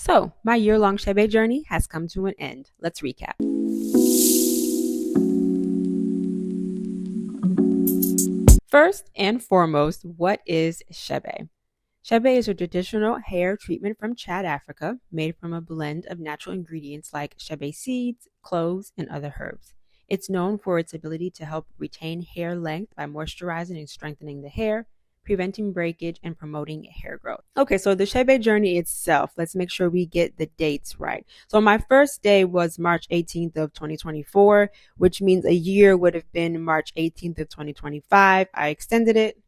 So, my year-long Chebe journey has come to an end. Let's recap. First and foremost, what is Chebe? Chebe is a traditional hair treatment from Chad, Africa, made from a blend of natural ingredients like Chebe seeds, cloves, and other herbs. It's known for its ability to help retain hair length by moisturizing and strengthening the hair, preventing breakage, and promoting hair growth. Okay, so the Chebe journey itself, let's make sure we get the dates right. So my first day was March 18th of 2024, which means a year would have been March 18th of 2025. I extended it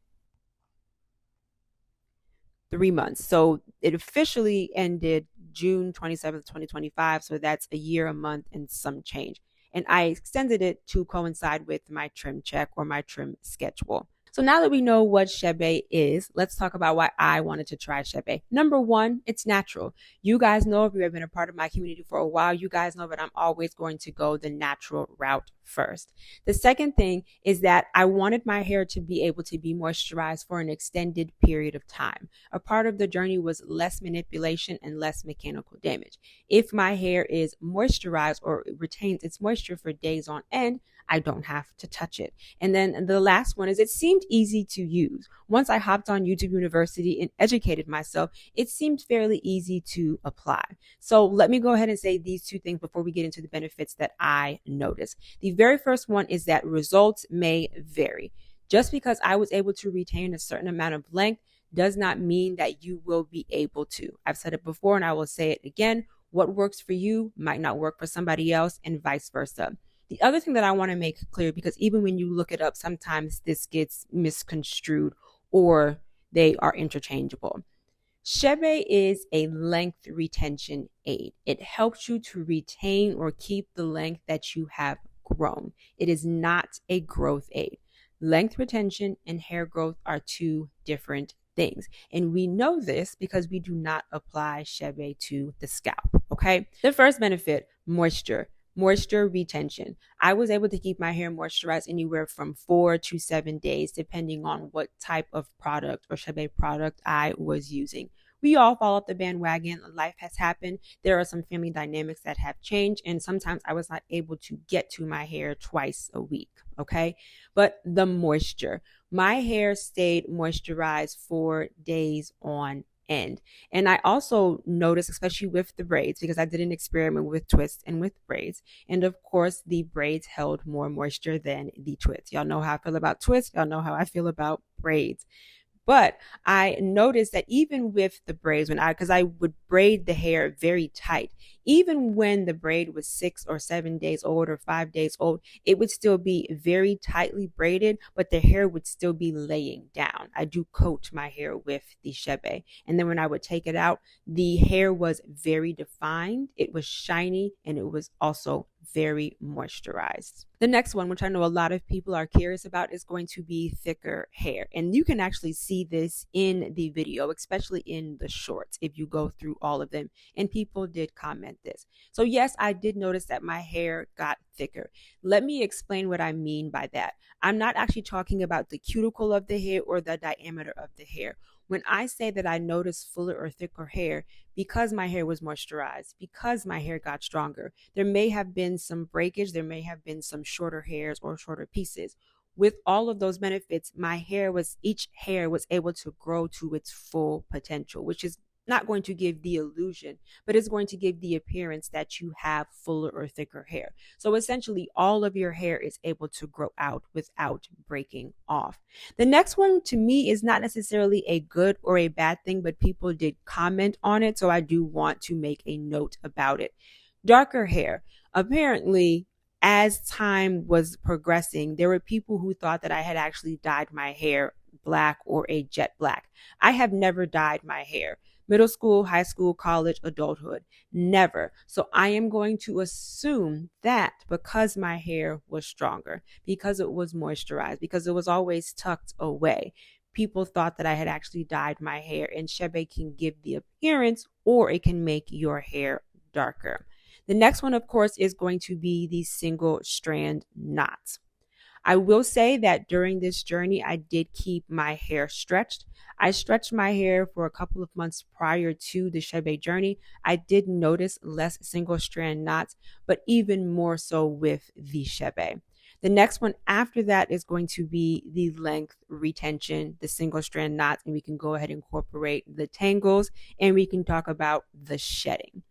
3 months. So it officially ended June 27th, 2025. So that's a year, a month, and some change. And I extended it to coincide with my trim check or my trim schedule. So now that we know what Chebe is, let's talk about why I wanted to try Chebe. Number one, it's natural. You guys know, if you have been a part of my community for a while, you guys know that I'm always going to go the natural route first. The second thing is that I wanted my hair to be able to be moisturized for an extended period of time. A part of the journey was less manipulation and less mechanical damage. If my hair is moisturized or retains its moisture for days on end, I don't have to touch it. And then the last one is it seemed easy to use. Once I hopped on YouTube University and educated myself, it seemed fairly easy to apply. So let me go ahead and say these two things before we get into the benefits that I noticed. The very first one is that results may vary. Just because I was able to retain a certain amount of length does not mean that you will be able to. I've said it before and I will say it again. What works for you might not work for somebody else, and vice versa. The other thing that I want to make clear, because even when you look it up, sometimes this gets misconstrued or they are interchangeable. Chebe is a length retention aid. It helps you to retain or keep the length that you have grown. It is not a growth aid. Length retention and hair growth are two different things. And we know this because we do not apply Chebe to the scalp, okay? The first benefit, moisture retention. I was able to keep my hair moisturized anywhere from 4 to 7 days, depending on what type of product or Chebe product I was using. We all fall off the bandwagon. Life has happened. There are some family dynamics that have changed, and sometimes I was not able to get to my hair twice a week, okay? But the moisture. My hair stayed moisturized for days on end. And I also noticed, especially with the braids, because I did an experiment with twists and with braids. And of course, the braids held more moisture than the twists. Y'all know how I feel about twists. Y'all know how I feel about braids. But I noticed that even with the braids, because I would braid the hair very tight, even when the braid was 6 or 7 days old or 5 days old, it would still be very tightly braided, but the hair would still be laying down. I do coat my hair with the Chebe. And then when I would take it out, the hair was very defined, it was shiny, and it was also very moisturized. The next one, which I know a lot of people are curious about, is going to be thicker hair. And you can actually see this in the video, especially in the shorts, if you go through all of them. And people did comment this. So yes, I did notice that my hair got thicker. Let me explain what I mean by that. I'm not actually talking about the cuticle of the hair or the diameter of the hair. When I say that I noticed fuller or thicker hair, because my hair was moisturized, because my hair got stronger, there may have been some breakage, there may have been some shorter hairs or shorter pieces. With all of those benefits, each hair was able to grow to its full potential, which is not going to give the illusion, but it's going to give the appearance that you have fuller or thicker hair. So essentially, all of your hair is able to grow out without breaking off. The next one to me is not necessarily a good or a bad thing, but people did comment on it, so I do want to make a note about it. Darker hair. Apparently, as time was progressing, there were people who thought that I had actually dyed my hair black or a jet black. I have never dyed my hair. Middle school, high school, college, adulthood, never. So I am going to assume that because my hair was stronger, because it was moisturized, because it was always tucked away, people thought that I had actually dyed my hair, and Chebe can give the appearance or it can make your hair darker. The next one, of course, is going to be the single strand knots. I will say that during this journey, I did keep my hair stretched. I stretched my hair for a couple of months prior to the Chebe journey. I did notice less single strand knots, but even more so with the Chebe. The next one after that is going to be the length retention, the single strand knots, and we can go ahead and incorporate the tangles, and we can talk about the shedding.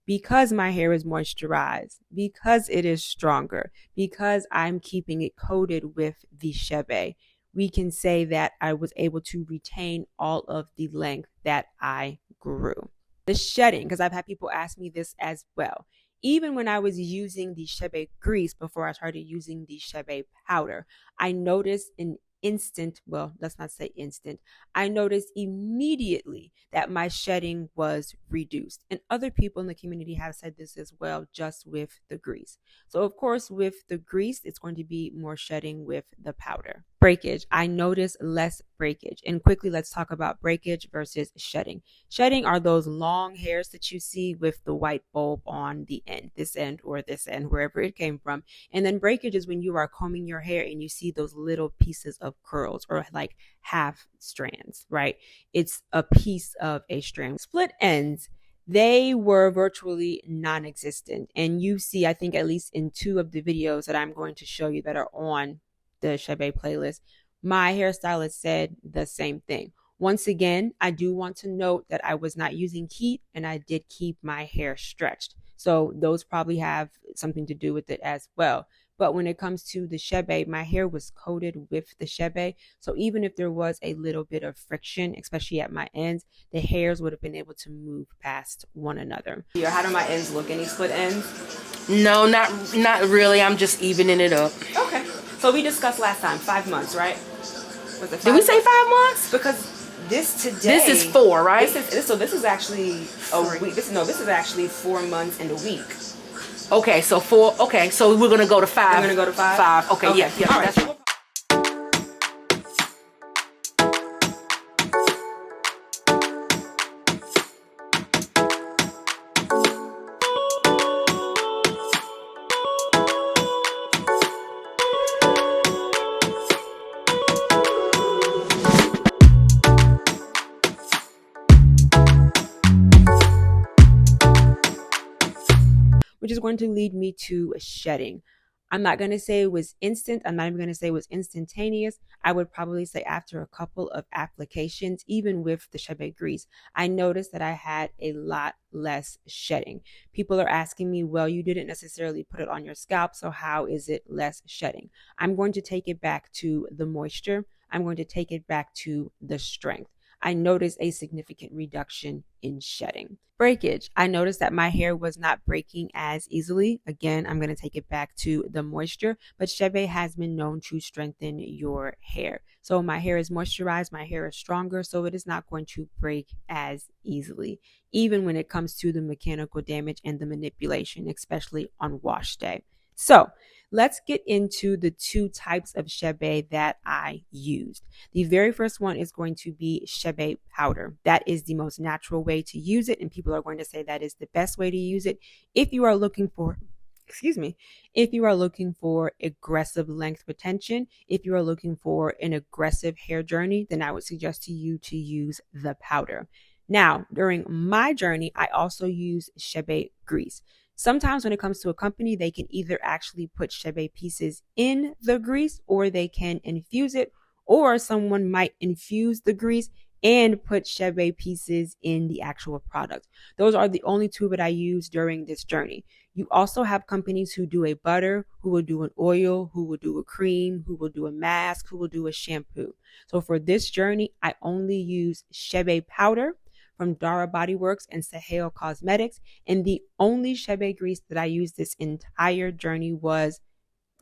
Because my hair is moisturized, because it is stronger, because I'm keeping it coated with the Chebe, we can say that I was able to retain all of the length that I grew. The shedding, because I've had people ask me this as well. Even when I was using the Chebe grease before I started using the Chebe powder, I noticed an instant, well, let's not say instant, I noticed immediately that my shedding was reduced. And other people in the community have said this as well, just with the grease. So of course, with the grease, it's going to be more shedding with the powder. Breakage. I noticed less breakage. And quickly, let's talk about breakage versus shedding. Shedding are those long hairs that you see with the white bulb on the end, this end or this end, wherever it came from. And then breakage is when you are combing your hair and you see those little pieces of curls or like half strands, right? It's a piece of a strand. Split ends, they were virtually non-existent. And you see, I think at least in 2 of the videos that I'm going to show you that are on the Chebe playlist, my hairstylist said the same thing. Once again, I do want to note that I was not using heat and I did keep my hair stretched. So those probably have something to do with it as well. But when it comes to the Chebe, my hair was coated with the Chebe. So even if there was a little bit of friction, especially at my ends, the hairs would have been able to move past one another. How do my ends look? Any split ends? No, not really. I'm just evening it up. Okay. So we discussed last time 5 months, right? Was it 5 Did we say 5 months? Because this today. This is 4, right? So this is actually a week. This is actually 4 months and a week. Okay, so 4. Okay, so we're gonna go to 5. We're gonna go to 5. 5. Okay, yeah. All right. That's right. Which is going to lead me to shedding. I'm not going to say it was instant. I'm not even going to say it was instantaneous. I would probably say after a couple of applications, even with the Chebe grease, I noticed that I had a lot less shedding. People are asking me, well, you didn't necessarily put it on your scalp, so how is it less shedding? I'm going to take it back to the moisture. I'm going to take it back to the strength. I noticed a significant reduction in shedding. Breakage. I noticed that my hair was not breaking as easily. Again, I'm going to take it back to the moisture, but Chebe has been known to strengthen your hair. So my hair is moisturized, my hair is stronger, so it is not going to break as easily, even when it comes to the mechanical damage and the manipulation, especially on wash day. So let's get into the 2 types of Chebe that I used. The very first one is going to be Chebe powder. That is the most natural way to use it, and people are going to say that is the best way to use it. If you are looking for aggressive length retention, if you are looking for an aggressive hair journey, then I would suggest to you to use the powder. Now, during my journey, I also use Chebe grease. Sometimes when it comes to a company, they can either actually put Chebe pieces in the grease or they can infuse it, or someone might infuse the grease and put Chebe pieces in the actual product. Those are the only 2 that I use during this journey. You also have companies who do a butter, who will do an oil, who will do a cream, who will do a mask, who will do a shampoo. So for this journey, I only use Chebe powder from Dara Body Works and Sahel Cosmetics. And the only Chebe grease that I used this entire journey was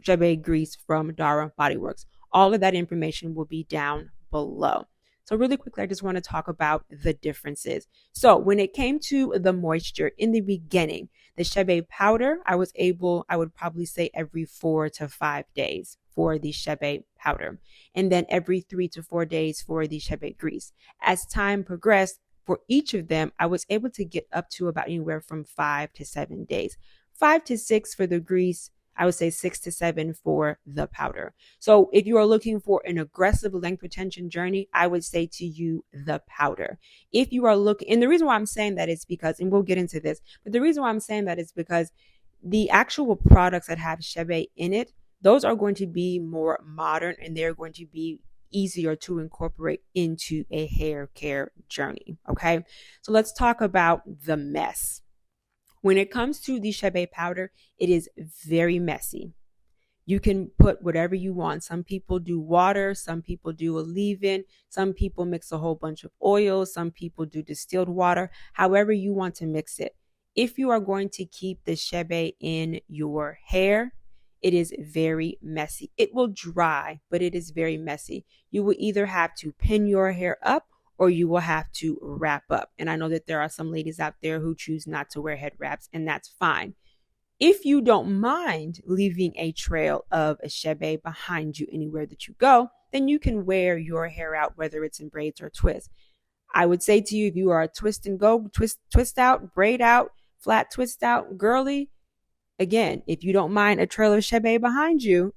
Chebe grease from Dara Body Works. All of that information will be down below. So really quickly, I just want to talk about the differences. So when it came to the moisture in the beginning, the Chebe powder, I would probably say every 4 to 5 days for the Chebe powder. And then every 3 to 4 days for the Chebe grease. As time progressed, for each of them, I was able to get up to about anywhere from 5 to 7 days. 5 to 6 for the grease, I would say 6 to 7 for the powder. So if you are looking for an aggressive length retention journey, I would say to you the powder. If you are looking, and the reason why I'm saying that is because, and we'll get into this, but the reason why I'm saying that is because the actual products that have Chebe in it, those are going to be more modern and they're going to be easier to incorporate into a hair care journey. Okay, so let's talk about the mess. When it comes to the Chebe powder, it is very messy. You can put whatever you want. Some people do water, some people do a leave-in, some people mix a whole bunch of oils, some people do distilled water, however you want to mix it. If you are going to keep the Chebe in your hair, it is very messy. It will dry, but it is very messy. You will either have to pin your hair up or you will have to wrap up. And I know that there are some ladies out there who choose not to wear head wraps, and that's fine. If you don't mind leaving a trail of a Chebe behind you anywhere that you go, then you can wear your hair out, whether it's in braids or twists. I would say to you, if you are a twist and go, twist out, braid out, flat twist out, girly, again, if you don't mind a trail of Chebe behind you,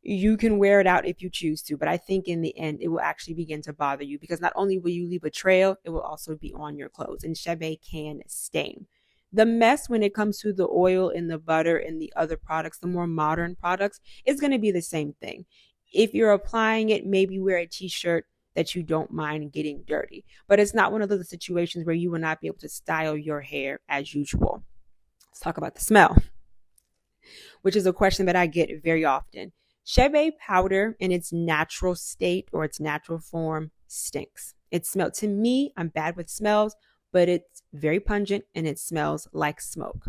you can wear it out if you choose to. But I think in the end, it will actually begin to bother you because not only will you leave a trail, it will also be on your clothes, and Chebe can stain. The mess when it comes to the oil and the butter and the other products, the more modern products, is going to be the same thing. If you're applying it, maybe wear a t-shirt that you don't mind getting dirty. But it's not one of those situations where you will not be able to style your hair as usual. Let's talk about the smell, which is a question that I get very often. Chebe powder in its natural state or its natural form stinks. It smells, to me, I'm bad with smells, but it's very pungent and it smells like smoke.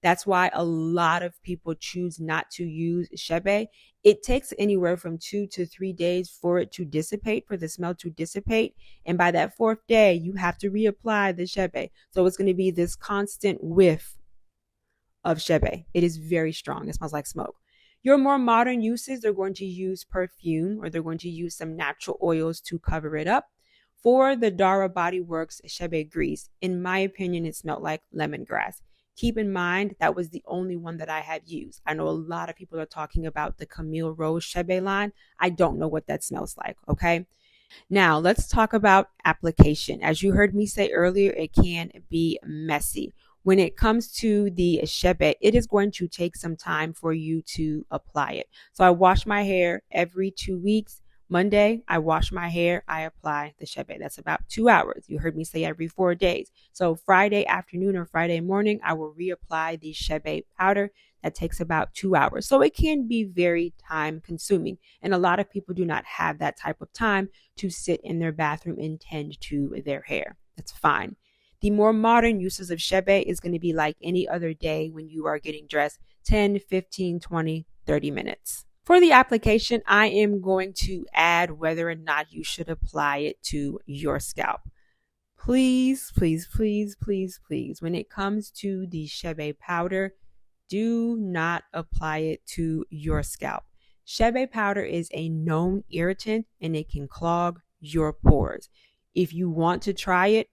That's why a lot of people choose not to use Chebe. It takes anywhere from 2 to 3 days for it to dissipate, for the smell to dissipate. And by that 4th day, you have to reapply the Chebe. So it's going to be this constant whiff of Chebe. It is very strong. It smells like smoke. Your more modern uses, they're going to use perfume or they're going to use some natural oils to cover it up. For the Dara Body Works Chebe grease, in my opinion, it smelled like lemongrass. Keep in mind, that was the only one that I have used. I know a lot of people are talking about the Camille Rose Chebe line. I don't know what that smells like, okay? Now, let's talk about application. As you heard me say earlier, it can be messy. When it comes to the Chebe, it is going to take some time for you to apply it. So I wash my hair every 2 weeks. Monday, I wash my hair, I apply the Chebe. That's about 2 hours. You heard me say every 4 days. So Friday afternoon or Friday morning, I will reapply the Chebe powder. That takes about 2 hours. So it can be very time consuming. And a lot of people do not have that type of time to sit in their bathroom and tend to their hair. That's fine. The more modern uses of Chebe is going to be like any other day when you are getting dressed, 10, 15, 20, 30 minutes. For the application, I am going to add whether or not you should apply it to your scalp. Please, please, please, please, please, when it comes to the Chebe powder, do not apply it to your scalp. Chebe powder is a known irritant and it can clog your pores. If you want to try it,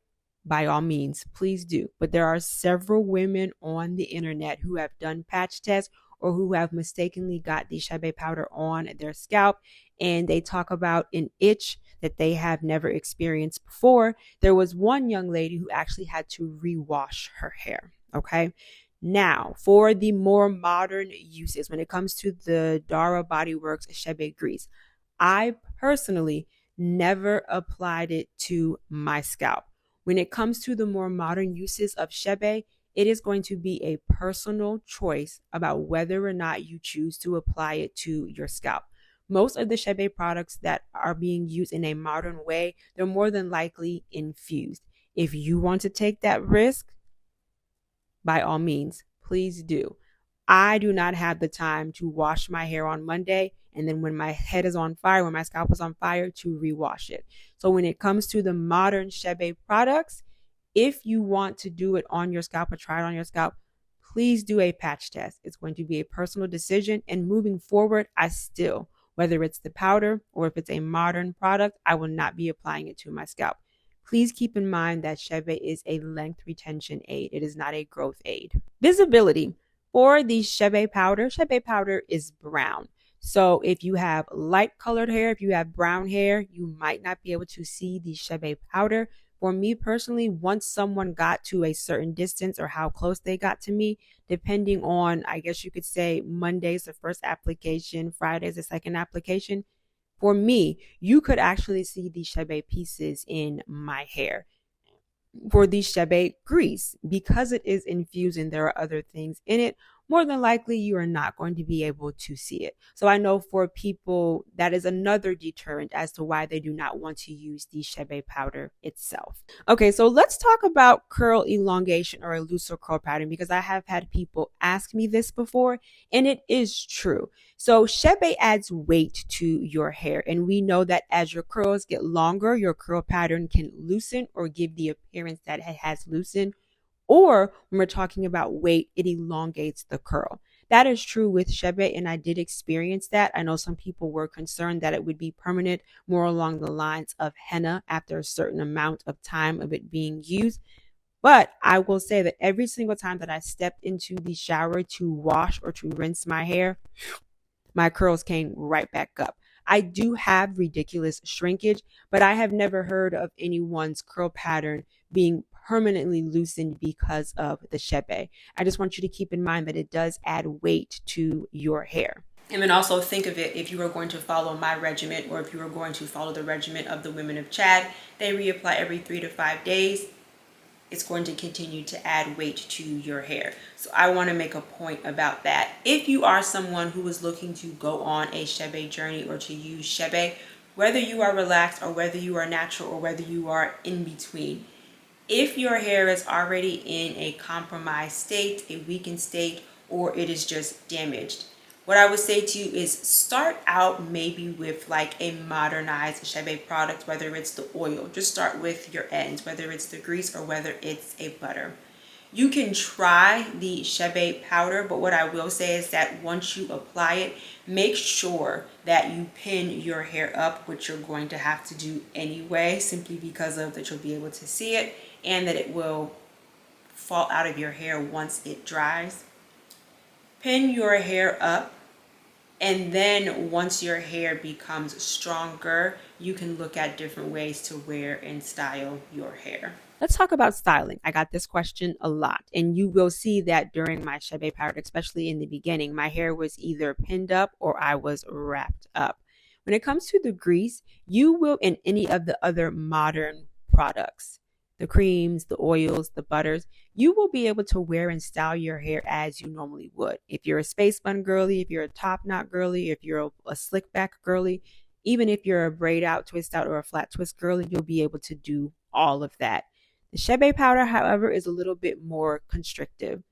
by all means, please do. But there are several women on the internet who have done patch tests or who have mistakenly got the Chebe powder on their scalp, and they talk about an itch that they have never experienced before. There was one young lady who actually had to rewash her hair, okay? Now, for the more modern uses, when it comes to the Dara Body Works Chebe grease, I personally never applied it to my scalp. When it comes to the more modern uses of Chebe, it is going to be a personal choice about whether or not you choose to apply it to your scalp. Most of the Chebe products that are being used in a modern way, they're more than likely infused. If you want to take that risk, by all means, please do. I do not have the time to wash my hair on Monday and then when my head is on fire, when my scalp is on fire, to rewash it. So when it comes to the modern Chebe products, if you want to do it on your scalp or try it on your scalp, please do a patch test. It's going to be a personal decision. And moving forward, I still, whether it's the powder or if it's a modern product, I will not be applying it to my scalp. Please keep in mind that Chebe is a length retention aid. It is not a growth aid. Visibility. or the Chebe powder. Chebe powder is brown. So if you have light colored hair, if you have brown hair, you might not be able to see the Chebe powder. For me personally, once someone got to a certain distance or how close they got to me, depending on, I guess you could say Monday's the first application, Friday's the second application. For me, you could actually see the Chebe pieces in my hair. For the Chebe grease, because it is infused and there are other things in it, more than likely you are not going to be able to see it. So I know for people, that is another deterrent as to why they do not want to use the Chebe powder itself. Okay, so let's talk about curl elongation or a looser curl pattern, because I have had people ask me this before, and it is true. So Chebe adds weight to your hair, and we know that as your curls get longer, your curl pattern can loosen or give the appearance that it has loosened. Or when we're talking about weight, it elongates the curl. That is true with Chebe, and I did experience that. I know some people were concerned that it would be permanent, more along the lines of henna after a certain amount of time of it being used. But I will say that every single time that I stepped into the shower to wash or to rinse my hair, my curls came right back up. I do have ridiculous shrinkage, but I have never heard of anyone's curl pattern being permanently loosened because of the Chebe. I just want you to keep in mind that it does add weight to your hair. And then also think of it, if you are going to follow my regimen, or if you are going to follow the regimen of the women of Chad, they reapply every 3 to 5 days. It's going to continue to add weight to your hair. So I want to make a point about that. If you are someone who is looking to go on a Chebe journey or to use Chebe, whether you are relaxed or whether you are natural or whether you are in between, if your hair is already in a compromised state, a weakened state, or it is just damaged, what I would say to you is start out maybe with like a modernized Chebe product, whether it's the oil. Just start with your ends, whether it's the grease or whether it's a butter. You can try the Chebe powder, but what I will say is that once you apply it, make sure that you pin your hair up, which you're going to have to do anyway, simply because of that you'll be able to see it and that it will fall out of your hair once it dries. Pin your hair up, and then once your hair becomes stronger, you can look at different ways to wear and style your hair. Let's talk about styling. I got this question a lot, and you will see that during my Chebe powder, especially in the beginning, my hair was either pinned up or I was wrapped up. When it comes to the grease, you will, in any of the other modern products, the creams, the oils, the butters, you will be able to wear and style your hair as you normally would. If you're a space bun girly, if you're a top knot girly, if you're a slick back girly, even if you're a braid out, twist out, or a flat twist girly, you'll be able to do all of that. The Chebe powder, however, is a little bit more constrictive.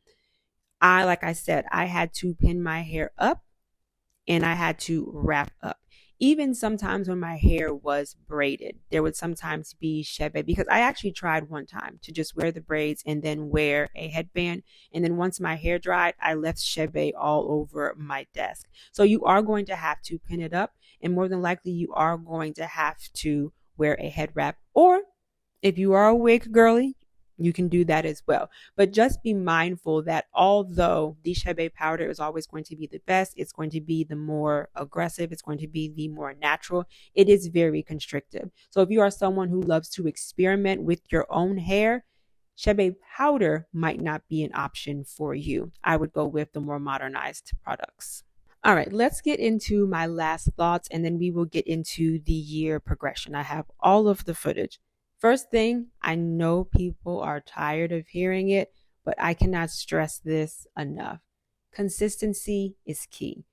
Like I said, I had to pin my hair up and I had to wrap up. Even sometimes when my hair was braided, there would sometimes be Chebe, because I actually tried one time to just wear the braids and then wear a headband. And then once my hair dried, I left Chebe all over my desk. So you are going to have to pin it up, and more than likely you are going to have to wear a head wrap. Or if you are a wig girly, you can do that as well. But just be mindful that although the Chebe powder is always going to be the best, it's going to be the more aggressive, it's going to be the more natural, it is very constrictive. So if you are someone who loves to experiment with your own hair, Chebe powder might not be an option for you. I would go with the more modernized products. All right, let's get into my last thoughts, and then we will get into the year progression. I have all of the footage. First thing, I know people are tired of hearing it, but I cannot stress this enough. Consistency is key.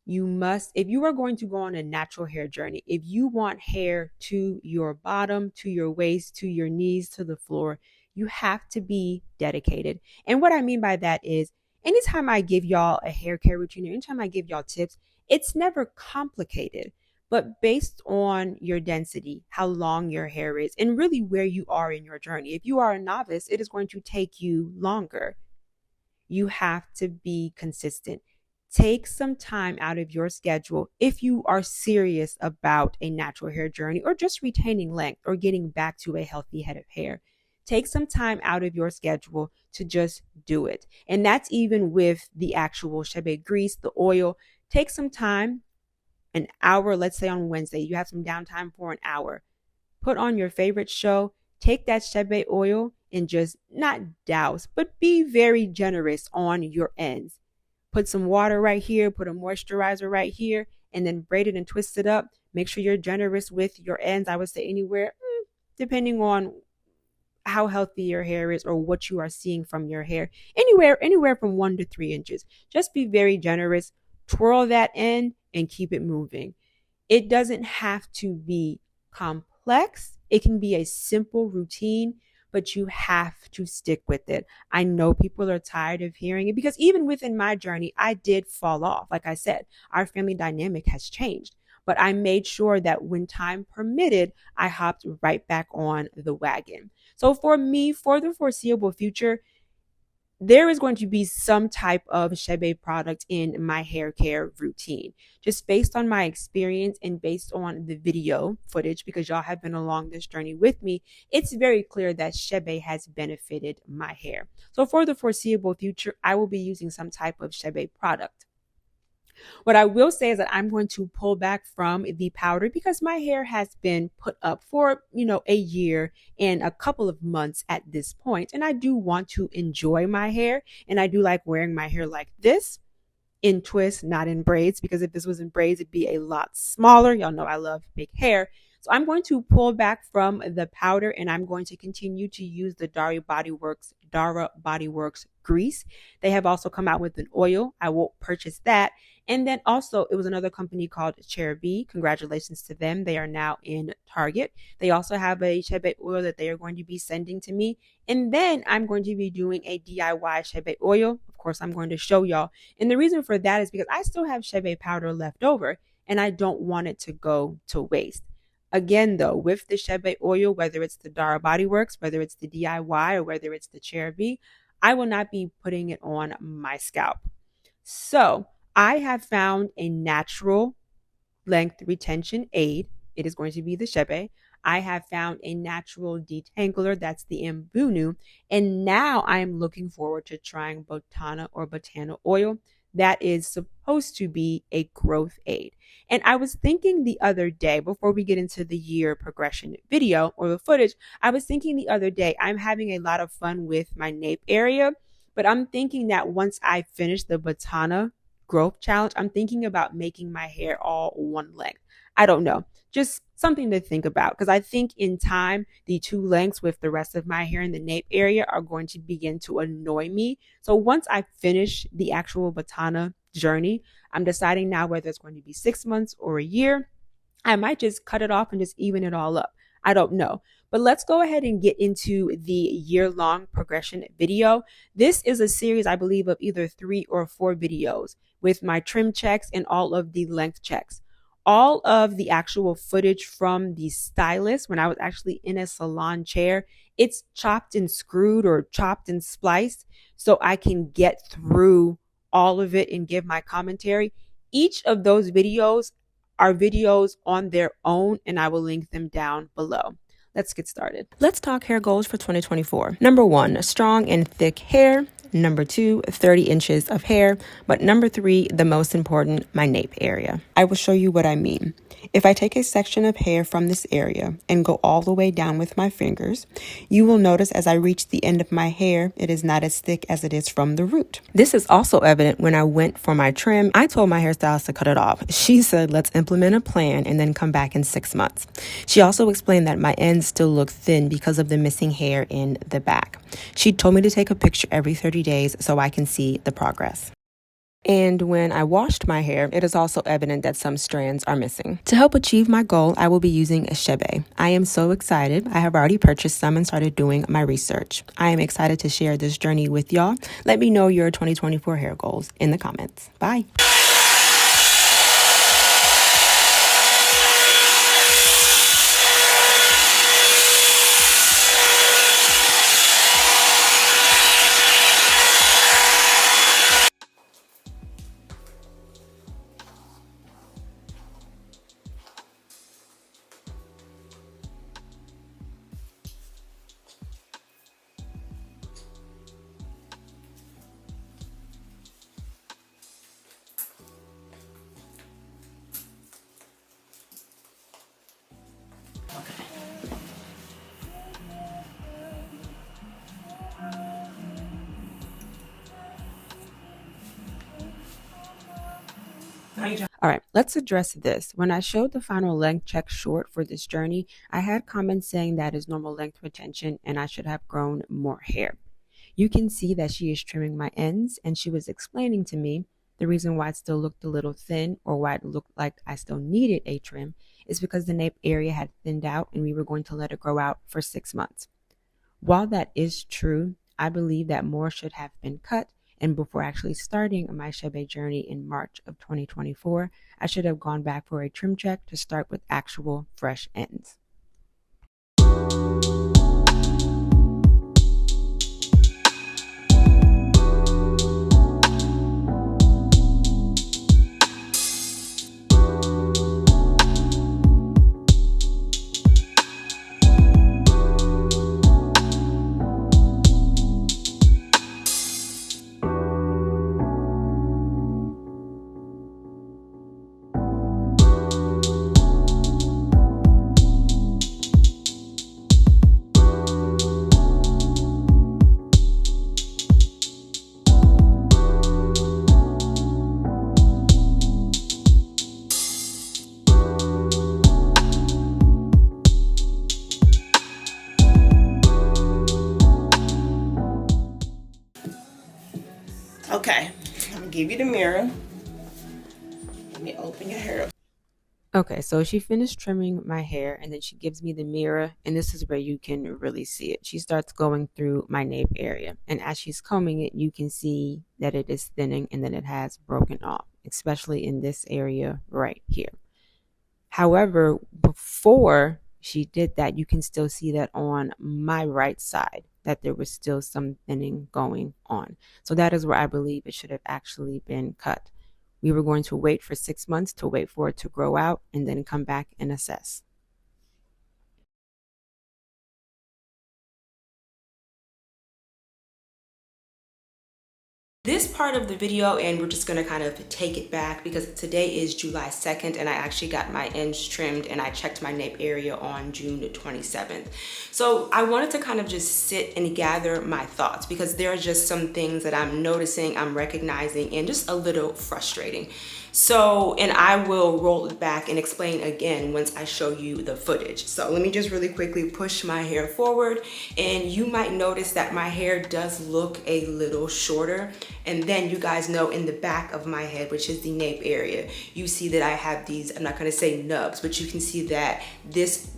You must, if you are going to go on a natural hair journey, if you want hair to your bottom, to your waist, to your knees, to the floor, you have to be dedicated. And what I mean by that is, anytime I give y'all a hair care routine, or anytime I give y'all tips, it's never complicated. But based on your density, how long your hair is, and really where you are in your journey. If you are a novice, it is going to take you longer. You have to be consistent. Take some time out of your schedule if you are serious about a natural hair journey, or just retaining length or getting back to a healthy head of hair. take some time out of your schedule to just do it. And that's even with the actual Chebe grease, the oil. Take some time, an hour, let's say on Wednesday, you have some downtime for an hour. Put on your favorite show, take that Chebe oil and just not douse, but be very generous on your ends. Put some water right here, put a moisturizer right here, and then braid it and twist it up. Make sure you're generous with your ends. I would say anywhere, depending on how healthy your hair is or what you are seeing from your hair, anywhere from 1 to 3 inches. Just be very generous, twirl that end and keep it moving. It doesn't have to be complex. It can be a simple routine, but you have to stick with it. I know people are tired of hearing it because even within my journey, I did fall off. Like I said, our family dynamic has changed, but I made sure that when time permitted, I hopped right back on the wagon. So for me, for the foreseeable future, there is going to be some type of Chebe product in my hair care routine, just based on my experience and based on the video footage, because y'all have been along this journey with me. It's very clear that Chebe has benefited my hair. So for the foreseeable future, I will be using some type of Chebe product. What I will say is that I'm going to pull back from the powder because my hair has been put up for, a year and a couple of months at this point. And I do want to enjoy my hair. And I do like wearing my hair like this in twists, not in braids, because if this was in braids, it'd be a lot smaller. Y'all know I love big hair. So I'm going to pull back from the powder and I'm going to continue to use the Dara Body Works grease. They have also come out with an oil. I will purchase that. And then also it was another company called Chebe. Congratulations to them. They are now in Target. They also have a Chebe oil that they are going to be sending to me. And then I'm going to be doing a DIY Chebe oil. Of course, I'm going to show y'all. And the reason for that is because I still have Chebe powder left over and I don't want it to go to waste. Again, though, with the Chebe oil, whether it's the Dara Body Works, whether it's the DIY, or whether it's the Chebe, I will not be putting it on my scalp. So I have found a natural length retention aid. It is going to be the Chebe. I have found a natural detangler. That's the Mbunu. And now I am looking forward to trying Botana oil. That is supposed to be a growth aid. And I was thinking the other day, before we get into the year progression video or the footage, I was thinking the other day, I'm having a lot of fun with my nape area, but I'm thinking that once I finish the Botana growth challenge, I'm thinking about making my hair all one length. I don't know, just something to think about, because I think in time, the two lengths with the rest of my hair in the nape area are going to begin to annoy me. So once I finish the actual Botana journey, I'm deciding now whether it's going to be 6 months or a year. I might just cut it off and just even it all up. I don't know. But let's go ahead and get into the year-long progression video. This is a series, I believe, of either 3 or 4 videos with my trim checks and all of the length checks. All of the actual footage from the stylist when I was actually in a salon chair, it's chopped and screwed or chopped and spliced so I can get through all of it and give my commentary. Each of those videos are videos on their own, and I will link them down below. Let's get started. Let's talk hair goals for 2024. Number 1, strong and thick hair. Number 2, 30 inches of hair. But number 3, the most important, my nape area. I will show you what I mean. If I take a section of hair from this area and go all the way down with my fingers, you will notice as I reach the end of my hair, it is not as thick as it is from the root. This is also evident when I went for my trim. I told my hairstylist to cut it off. She said, let's implement a plan and then come back in 6 months. She also explained that my ends still look thin because of the missing hair in the back. She told me to take a picture every 30 days so I can see the progress. And when I washed my hair, it is also evident that some strands are missing. To help achieve my goal, I will be using a Chebe. I am so excited. I have already purchased some and started doing my research. I am excited to share this journey with y'all. Let me know your 2024 hair goals in the comments. Bye. All right, let's address this. When I showed the final length check short for this journey, I had comments saying that is normal length retention and I should have grown more hair. You can see that she is trimming my ends, and she was explaining to me the reason why it still looked a little thin, or why it looked like I still needed a trim, is because the nape area had thinned out and we were going to let it grow out for 6 months. While that is true, I believe that more should have been cut, and before actually starting my Chebe journey in March of 2024, I should have gone back for a trim check to start with actual fresh ends. Okay, I'm gonna give you the mirror. Let me open your hair up. Okay, so she finished trimming my hair and then she gives me the mirror, and this is where you can really see it. She starts going through my nape area, and as she's combing it, you can see that it is thinning and then it has broken off, especially in this area right here. However, before she did that, you can still see that on my right side that there was still some thinning going on. So that is where I believe it should have actually been cut. We were going to wait for 6 months to wait for it to grow out and then come back and assess. This part of the video, and we're just gonna kind of take it back because today is July 2nd and I actually got my ends trimmed and I checked my nape area on June 27th. So I wanted to kind of just sit and gather my thoughts because there are just some things that I'm noticing, I'm recognizing, and just a little frustrating. So, and I will roll it back and explain again once I show you the footage. So let me just really quickly push my hair forward, and you might notice that my hair does look a little shorter. And then you guys know in the back of my head, which is the nape area, you see that I have these, I'm not gonna say nubs, but you can see that this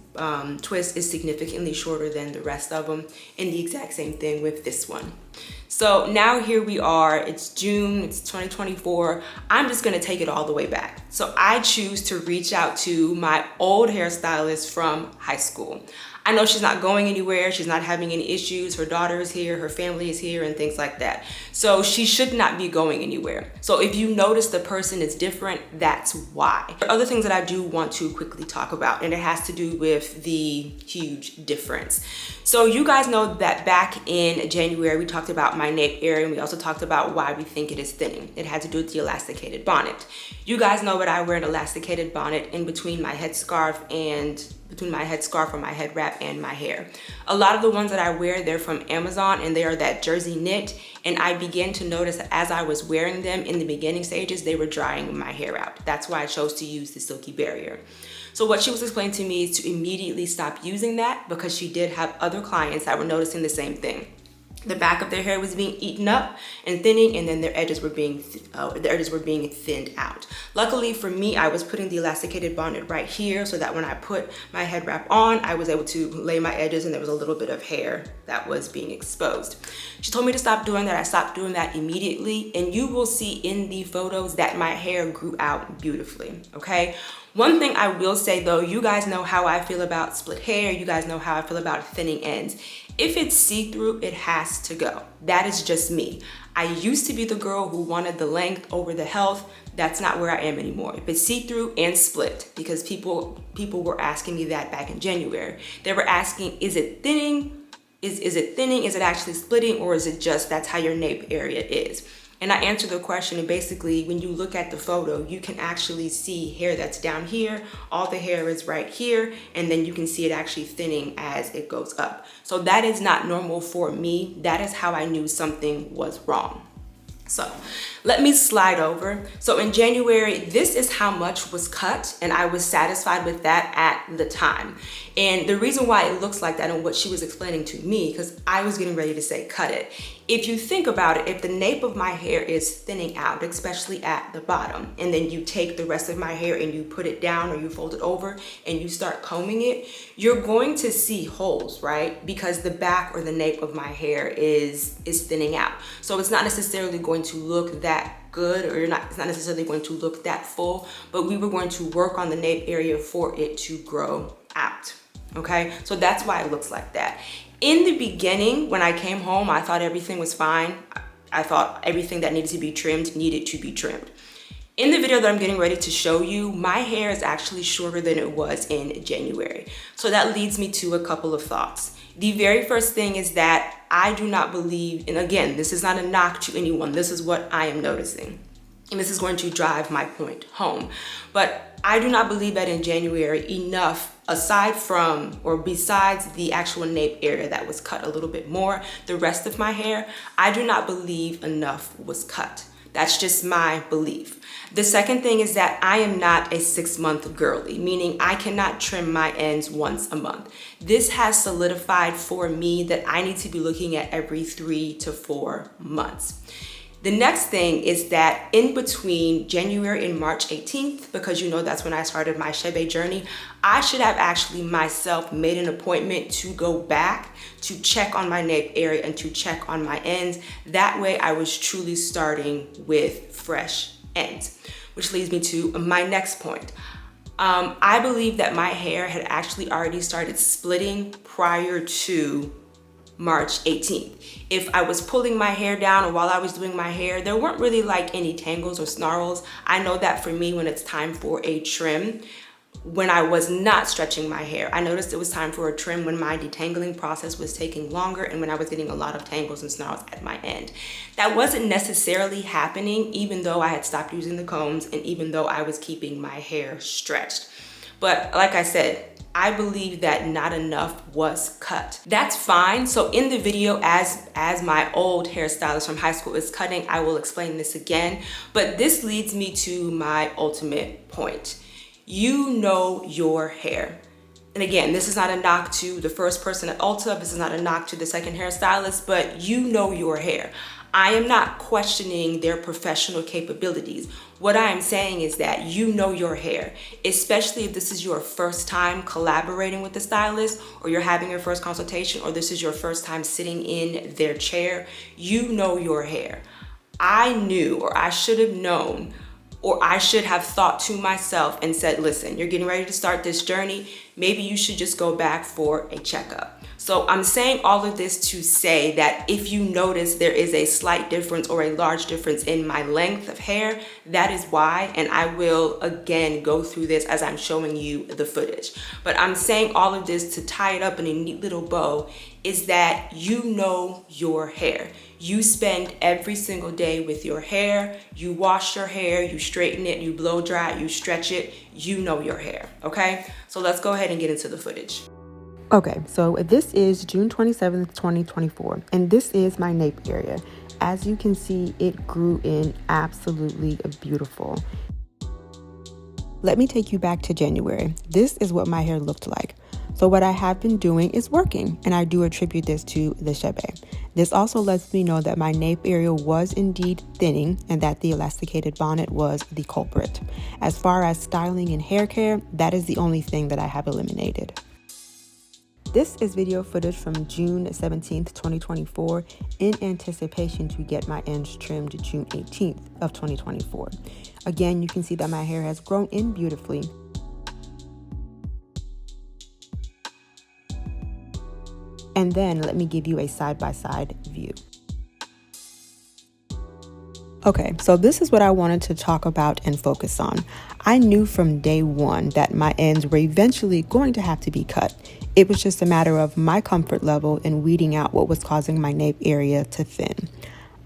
twist is significantly shorter than the rest of them, and the exact same thing with this one. So now here we are, it's June, it's 2024. I'm just gonna take it all the way back. So I choose to reach out to my old hairstylist from high school. I know she's not going anywhere, she's not having any issues, her daughter is here, her family is here, and things like that. So she should not be going anywhere. So if you notice the person is different, that's why. There are other things that I do want to quickly talk about, and it has to do with the huge difference. So you guys know that back in January, we talked about my nape area, and we also talked about why we think it is thinning. It had to do with the elasticated bonnet. You guys know that I wear an elasticated bonnet in between my headscarf or my head wrap and my hair. A lot of the ones that I wear, they're from Amazon and they are that jersey knit. And I began to notice that as I was wearing them in the beginning stages, they were drying my hair out. That's why I chose to use the silky barrier. So what she was explaining to me is to immediately stop using that because she did have other clients that were noticing the same thing. The back of their hair was being eaten up and thinning, and then their edges were being thinned out. Luckily for me, I was putting the elasticated bonnet right here so that when I put my head wrap on, I was able to lay my edges and there was a little bit of hair that was being exposed. She told me to stop doing that. I stopped doing that immediately, and you will see in the photos that my hair grew out beautifully, okay? One thing I will say though, you guys know how I feel about split hair, you guys know how I feel about thinning ends. If it's see-through, it has to go. That is just me. I used to be the girl who wanted the length over the health. That's not where I am anymore. If it's see-through and split, because people were asking me that back in January. They were asking, is it thinning? Is it thinning? Is it actually splitting? Or is it just that's how your nape area is? And I answered the question, and basically when you look at the photo, you can actually see hair that's down here, all the hair is right here, and then you can see it actually thinning as it goes up. So that is not normal for me. That is how I knew something was wrong. So let me slide over. So in January, this is how much was cut, and I was satisfied with that at the time. And the reason why it looks like that and what she was explaining to me, because I was getting ready to say cut it. If you think about it, if the nape of my hair is thinning out, especially at the bottom, and then you take the rest of my hair and you put it down or you fold it over and you start combing it, you're going to see holes, right? Because the back or the nape of my hair is thinning out. So it's not necessarily going to look that good, or it's not necessarily going to look that full, but we were going to work on the nape area for it to grow out. Okay, so that's why it looks like that. In the beginning, when I came home, I thought everything was fine. I thought everything that needed to be trimmed needed to be trimmed. In the video that I'm getting ready to show you, my hair is actually shorter than it was in January. So that leads me to a couple of thoughts. The very first thing is that I do not believe, and again, this is not a knock to anyone, this is what I am noticing. And this is going to drive my point home. But I do not believe that in January enough, aside from or besides the actual nape area that was cut a little bit more, the rest of my hair, I do not believe enough was cut. That's just my belief. The second thing is that I am not a 6-month girly, meaning I cannot trim my ends once a month. This has solidified for me that I need to be looking at every 3 to 4 months. The next thing is that in between January and March 18th, because you know that's when I started my Chebe journey, I should have actually myself made an appointment to go back to check on my nape area and to check on my ends. That way I was truly starting with fresh ends, which leads me to my next point. I believe that my hair had actually already started splitting prior to March 18th. If I was pulling my hair down or while I was doing my hair, there weren't really like any tangles or snarls. I know that for me when it's time for a trim, when I was not stretching my hair, I noticed it was time for a trim when my detangling process was taking longer and when I was getting a lot of tangles and snarls at my end. That wasn't necessarily happening even though I had stopped using the combs and even though I was keeping my hair stretched. But like I said, I believe that not enough was cut. That's fine. So in the video, as my old hairstylist from high school is cutting, I will explain this again. But this leads me to my ultimate point. You know your hair. And again, this is not a knock to the first person at Ulta. This is not a knock to the second hairstylist, but you know your hair. I am not questioning their professional capabilities. What I am saying is that you know your hair, especially if this is your first time collaborating with the stylist or you're having your first consultation or this is your first time sitting in their chair, you know your hair. I knew, or I should have known, or I should have thought to myself and said, listen, you're getting ready to start this journey. Maybe you should just go back for a checkup. So I'm saying all of this to say that if you notice there is a slight difference or a large difference in my length of hair, that is why, and I will again go through this as I'm showing you the footage. But I'm saying all of this to tie it up in a neat little bow is that you know your hair. You spend every single day with your hair, you wash your hair, you straighten it, you blow dry it, you stretch it, you know your hair, okay? So let's go ahead and get into the footage. Okay, so this is June 27th, 2024, and this is my nape area. As you can see, it grew in absolutely beautiful. Let me take you back to January. This is what my hair looked like. So what I have been doing is working, and I do attribute this to the Chebe. This also lets me know that my nape area was indeed thinning and that the elasticated bonnet was the culprit. As far as styling and hair care, that is the only thing that I have eliminated. This is video footage from June 17th, 2024, in anticipation to get my ends trimmed June 18th of 2024. Again, you can see that my hair has grown in beautifully. And then let me give you a side-by-side view. Okay, so this is what I wanted to talk about and focus on. I knew from day one that my ends were eventually going to have to be cut. It was just a matter of my comfort level and weeding out what was causing my nape area to thin.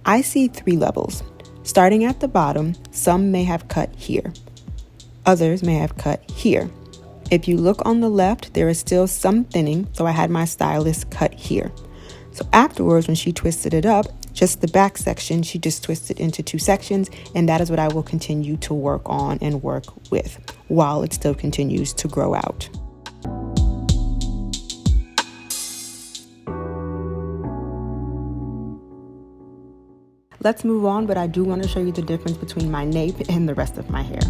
I see 3 levels. Starting at the bottom, some may have cut here. Others may have cut here. If you look on the left, there is still some thinning, so I had my stylist cut here. So afterwards, when she twisted it up, just the back section, she just twisted into 2 sections, and that is what I will continue to work on and work with while it still continues to grow out. Let's move on, but I do want to show you the difference between my nape and the rest of my hair.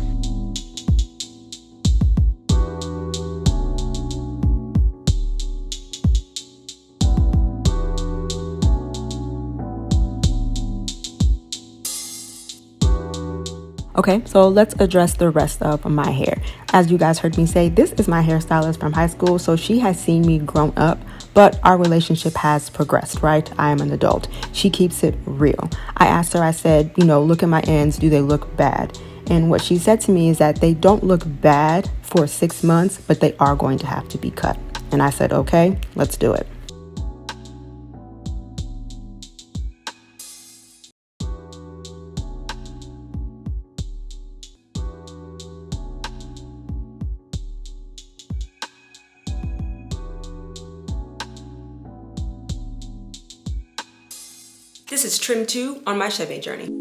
Okay, so let's address the rest of my hair. As you guys heard me say, this is my hairstylist from high school, so she has seen me grown up, but our relationship has progressed, right? I am an adult. She keeps it real. I asked her, I said, look at my ends, do they look bad? And what she said to me is that they don't look bad for 6 months, but they are going to have to be cut. And I said, okay, let's do it. This is trim 2 on my Chebe journey.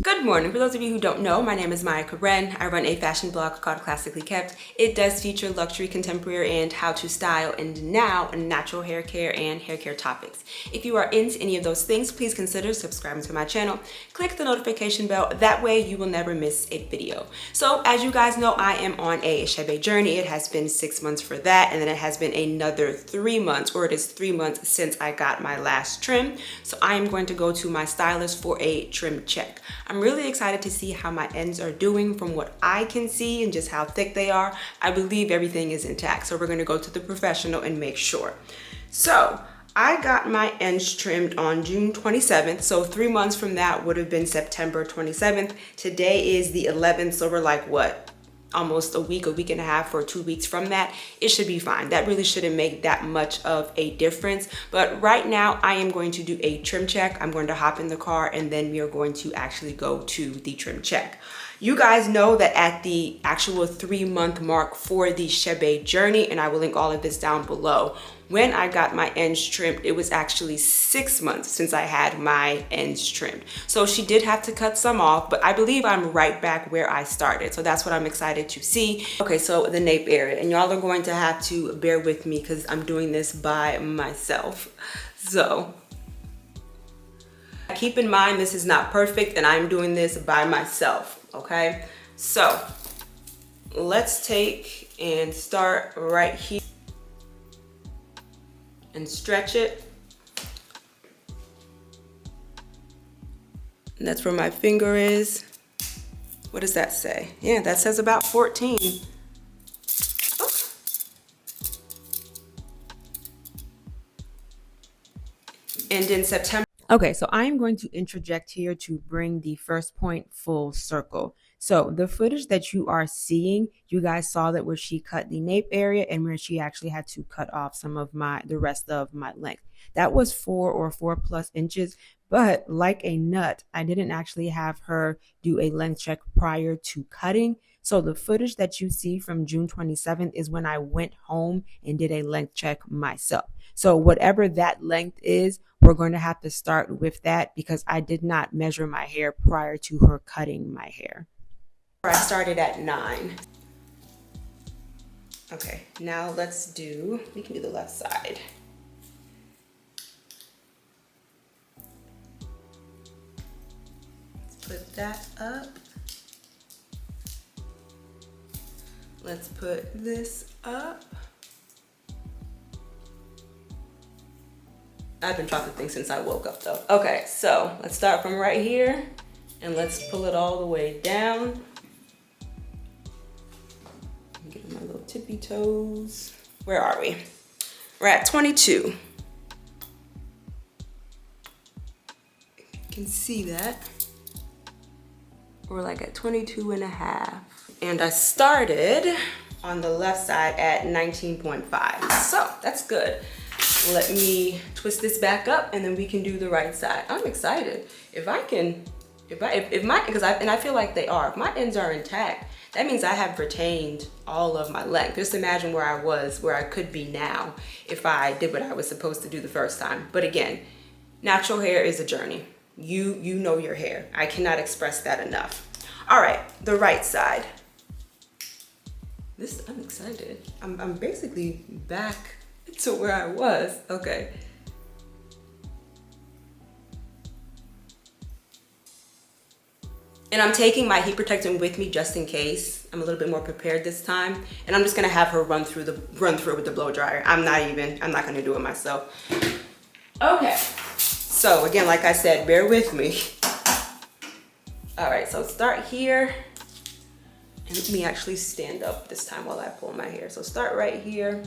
Good morning. For those of you who don't know, my name is Maya Karen. I run a fashion blog called Classically Kept. It does feature luxury, contemporary, and how to style, and now natural hair care and hair care topics. If you are into any of those things, please consider subscribing to my channel. Click the notification bell. That way you will never miss a video. So as you guys know, I am on a Chebe journey. It has been 6 months for that, and then it has been another 3 months, or it is 3 months since I got my last trim. So I am going to go to my stylist for a trim check. I'm really excited to see how my ends are doing. From what I can see and just how thick they are, I believe everything is intact. So we're going to go to the professional and make sure. So I got my ends trimmed on June 27th. So 3 months from that would have been September 27th. Today is the 11th. So we're like, what? Almost a week and a half, or 2 weeks from that. It should be fine. That really shouldn't make that much of a difference. But right now I am going to do a trim check. I'm going to hop in the car and then we are going to actually go to the trim check. You guys know that at the actual 3-month mark for the Chebe journey, and I will link all of this down below, when I got my ends trimmed, it was actually 6 months since I had my ends trimmed. So she did have to cut some off, but I believe I'm right back where I started. So that's what I'm excited to see. Okay, so the nape area, and y'all are going to have to bear with me because I'm doing this by myself. So keep in mind, this is not perfect and I'm doing this by myself, okay? So let's take and start right here and stretch it. And that's where my finger is. What does that say? Yeah, that says about 14. Oh. And in September. Okay, so I am going to interject here to bring the first point full circle. So the footage that you are seeing, you guys saw that where she cut the nape area and where she actually had to cut off some of the rest of my length. That was 4 or 4+ inches, but like a nut, I didn't actually have her do a length check prior to cutting. So the footage that you see from June 27th is when I went home and did a length check myself. So whatever that length is, we're going to have to start with that because I did not measure my hair prior to her cutting my hair. I started at 9. Okay, now we can do the left side. Let's put that up. Let's put this up. I've been trying to think since I woke up though. Okay, so let's start from right here and let's pull it all the way down. Get my little tippy toes. Where are we? We're at 22. You can see that. We're like at 22.5. And I started on the left side at 19.5. So that's good. Let me twist this back up and then we can do the right side. I'm excited. Because I feel like they are. If my ends are intact, that means I have retained all of my length. Just imagine where I was, where I could be now if I did what I was supposed to do the first time. But again, natural hair is a journey. You know your hair. I cannot express that enough. All right, the right side. I'm excited. I'm basically back to where I was. Okay. And I'm taking my heat protectant with me just in case. I'm a little bit more prepared this time. And I'm just gonna have her run through it with the blow dryer. I'm not gonna do it myself. Okay. So again, like I said, bear with me. All right, so start here. And let me actually stand up this time while I pull my hair. So start right here.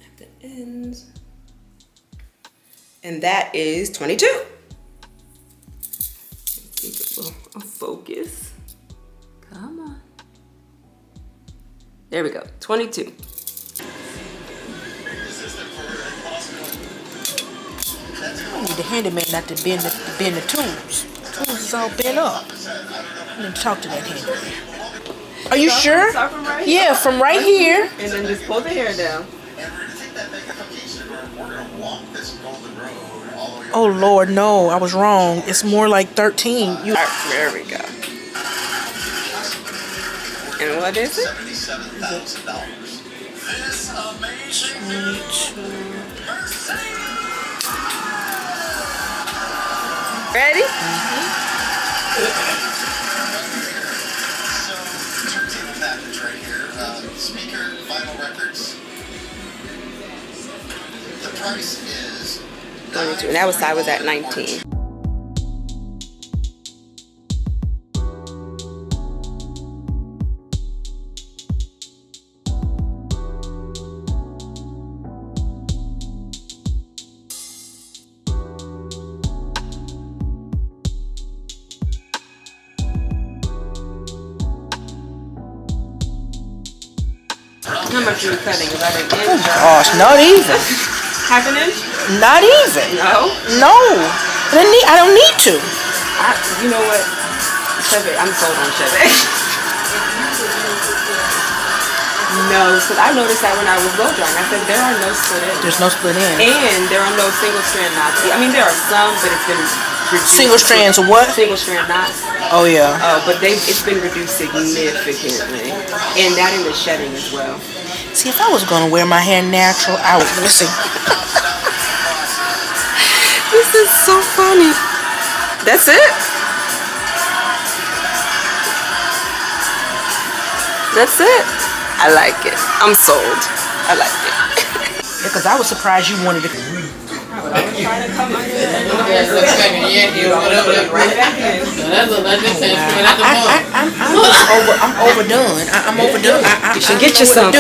At the ends. And that is 22. Keep it a focus. Come on. There we go, 22. I need the handyman not to bend the tools. The tools is all bent up. I need to talk to that handyman. Are you sure? Start from right here? Yeah, from right here. And then just pull the hair down. Oh Lord, no, I was wrong. It's more like 13. There we go. And what is it? Ready? Speaker, vinyl records. The price is 22. And that side was at 19. How much are you cutting? About an inch? Gosh, not even. Half an inch? Not even. No? No. I don't need to. You know what? Chebe, I'm sold on Chebe. No, because I noticed that when I was blow drying. I said there are no split ends. There's no split ends. And there are no single strand knots. I mean, there are some, but it's been reduced. Single strands of what? Single strand knots. Oh yeah. But it's been reduced significantly. And that in the shedding as well. See, if I was gonna wear my hair natural, I would listen. This is so funny. That's it? That's it. I like it. I'm sold. I like it. Because I was surprised you wanted to. I was trying to come under right back in. I'm overdone. I'm overdone. You should get you some.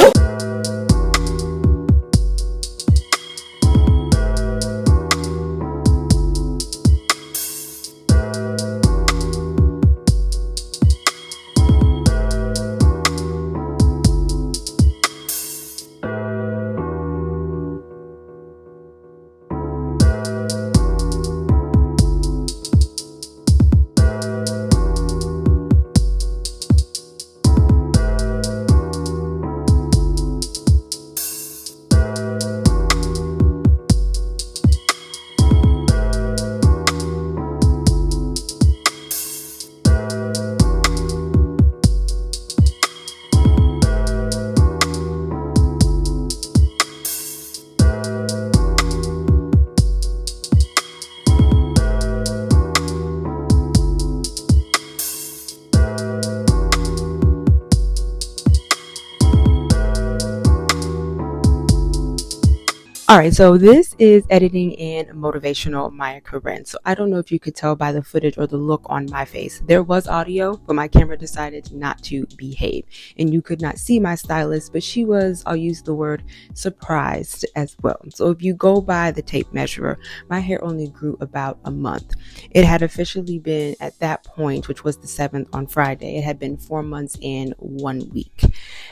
All right, so this is editing in motivational Maya Karen. So I don't know if you could tell by the footage or the look on my face. There was audio, but my camera decided not to behave. And you could not see my stylist, but she was, I'll use the word, surprised as well. So if you go by the tape measurer, my hair only grew about a month. It had officially been at that point, which was the 7th on Friday, it had been 4 months and 1 week.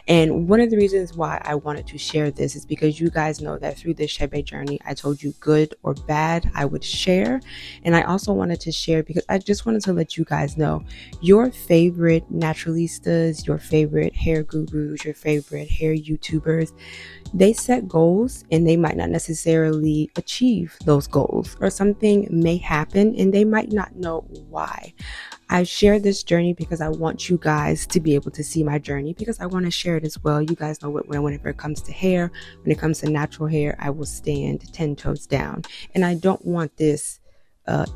And one of the reasons why I wanted to share this is because you guys know that through this this Chebe journey. I told you good or bad, I would share. And I also wanted to share because I just wanted to let you guys know your favorite naturalistas, your favorite hair gurus, your favorite hair YouTubers, they set goals and they might not necessarily achieve those goals, or something may happen and they might not know why. I share this journey because I want you guys to be able to see my journey, because I want to share it as well. You guys know whenever it comes to hair, when it comes to natural hair, I will stand 10 toes down. And I don't want this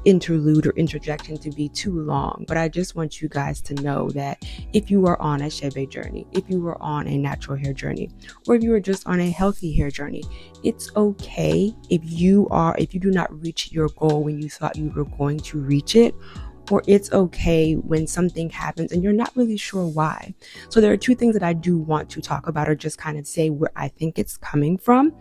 interlude or interjection to be too long, but I just want you guys to know that if you are on a Chebe journey, if you are on a natural hair journey, or if you are just on a healthy hair journey, it's okay if you do not reach your goal when you thought you were going to reach it, or it's okay when something happens and you're not really sure why. So there are two things that I do want to talk about, or just kind of say where I think it's coming from,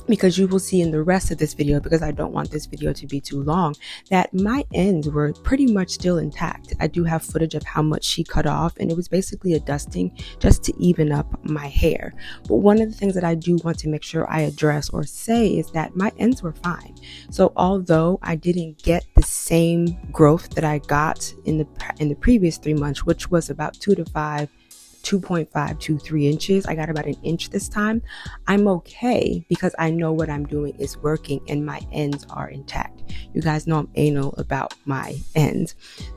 because you will see in the rest of this video, because I don't want this video to be too long, that my ends were pretty much still intact. I do have footage of how much she cut off, and it was basically a dusting just to even up my hair. But one of the things that I do want to make sure I address or say is that my ends were fine. So although I didn't get the same growth that I got in the previous 3 months, which was about 2.5 to 3 inches. I got about an inch this time. I'm okay because I know what I'm doing is working and my ends are intact. You guys know I'm anal about my ends.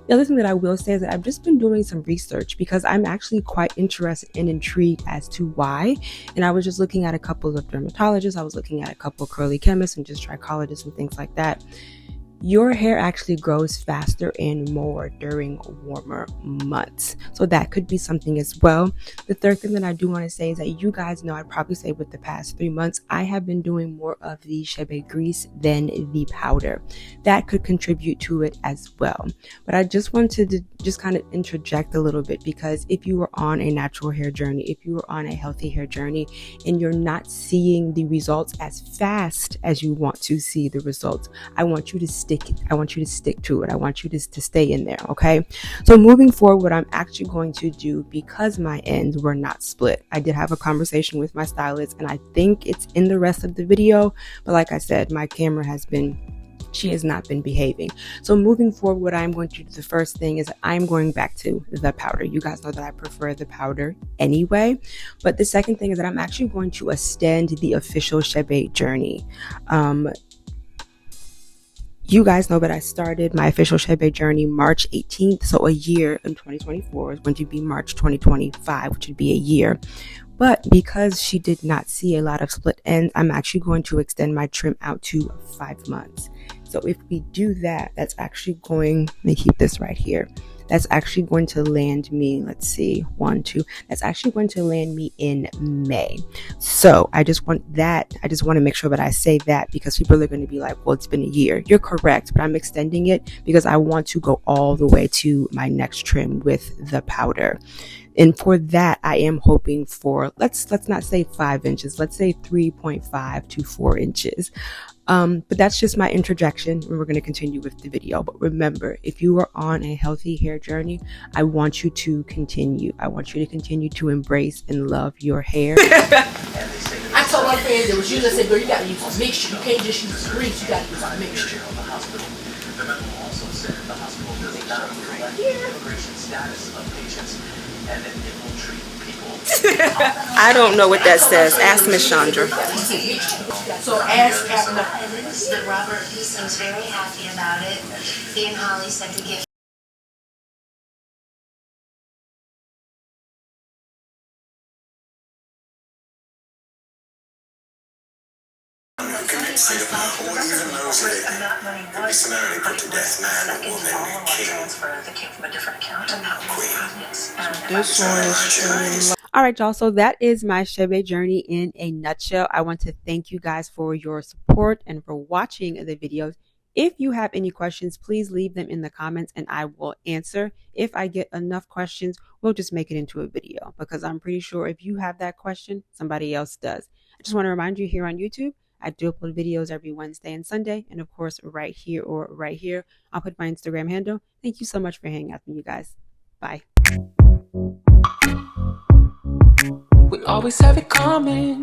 The other thing that I will say is that I've just been doing some research because I'm actually quite interested and intrigued as to why. And I was just looking at a couple of dermatologists. I was looking at a couple of curly chemists and just trichologists and things like that. Your hair actually grows faster and more during warmer months. So that could be something as well. The third thing that I do want to say is that you guys know, I'd probably say with the past 3 months, I have been doing more of the Chebe grease than the powder. That could contribute to it as well. But I just wanted to just kind of interject a little bit, because if you are on a natural hair journey, if you are on a healthy hair journey and you're not seeing the results as fast as you want to see the results, I want you to stick to it. I want you to stay in there. Okay. So moving forward, what I'm actually going to do, because my ends were not split, I did have a conversation with my stylist and I think it's in the rest of the video. But like I said, my camera she has not been behaving. So moving forward, what I'm going to do, the first thing is I'm going back to the powder. You guys know that I prefer the powder anyway. But the second thing is that I'm actually going to extend the official Chebe journey. You guys know that I started my official Chebe journey March 18th. So a year in 2024 is going to be March 2025, which would be a year. But because she did not see a lot of split ends, I'm actually going to extend my trim out to 5 months. So if we do that, that's actually going, let me keep this right here. That's actually going to land me, let's see, 1, 2. That's actually going to land me in May. So I just want to make sure that I say that, because people are going to be like, well, it's been a year. You're correct, but I'm extending it because I want to go all the way to my next trim with the powder. And for that, I am hoping for, let's not say 5 inches, let's say 3.5 to 4 inches. But that's just my interjection, and we're going to continue with the video. But remember, if you are on a healthy hair journey, I want you to continue. I want you to continue to embrace and love your hair. I told my friend that was you that said, girl, you got to use a mixture. You can't just use grease, you got to use a mixture. The memo also said the hospital does not reflect the immigration status of patients, and that it will treat people. I don't know what that says. Ask Miss Chandra. So ask after. But Robert, he seems very happy about it. He and Holly said to give. This one is All right, y'all. So that is my Chebe journey in a nutshell. I want to thank you guys for your support and for watching the videos. If you have any questions, please leave them in the comments and I will answer. If I get enough questions, we'll just make it into a video, because I'm pretty sure if you have that question, somebody else does. I just want to remind you, here on YouTube, I do upload videos every Wednesday and Sunday. And of course, right here or right here, I'll put my Instagram handle. Thank you so much for hanging out with me, you guys. Bye. We always have it coming.